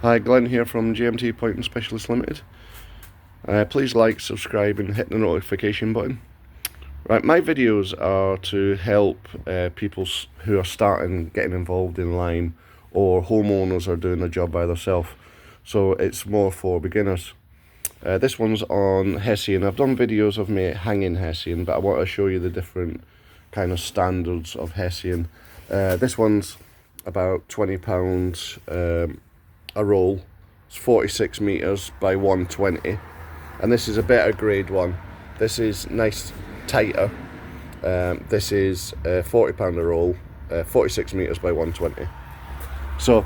Hi, Glenn here from GMT Pointing Specialist Limited. Please like, subscribe and hit the notification button. Right, my videos are to help people who are starting getting involved in lime, or homeowners are doing the job by themselves. So it's more for beginners. This one's on hessian. I've done videos of me hanging hessian, but I want to show you the different kind of standards of hessian. This one's about £20 a roll. It's 46 meters by 120, and this is a better grade one. This is nice tighter. This is £40 a roll, 46 meters by 120. So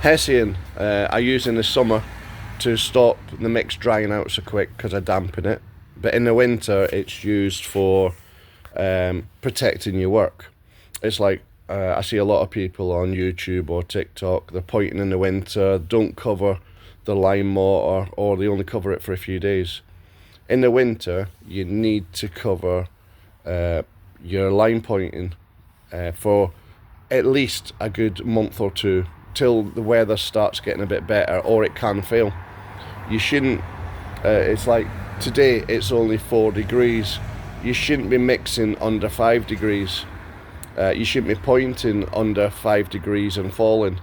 hessian I use in the summer to stop the mix drying out so quick because I dampen it, but in the winter it's used for protecting your work. It's like I see a lot of people on YouTube or TikTok, they're pointing in the winter, don't cover the lime mortar, or they only cover it for a few days. In the winter, you need to cover your lime pointing for at least a good month or two, till the weather starts getting a bit better, or it can fail. You shouldn't, it's like today it's only 4 degrees, you shouldn't be mixing under 5 degrees. You shouldn't be pointing under 5 degrees and falling.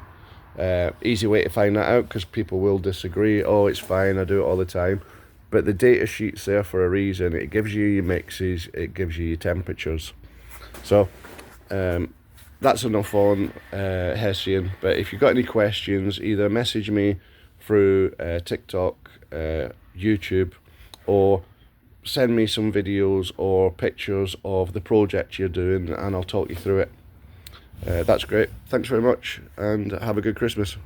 Easy way to find that out, because people will disagree. Oh, it's fine, I do it all the time. But the data sheet's there for a reason. It gives you your mixes, it gives you your temperatures. So that's enough on hessian. But if you've got any questions, either message me through TikTok, YouTube, or send me some videos or pictures of the project you're doing and I'll talk you through it. That's great. Thanks very much and have a good Christmas.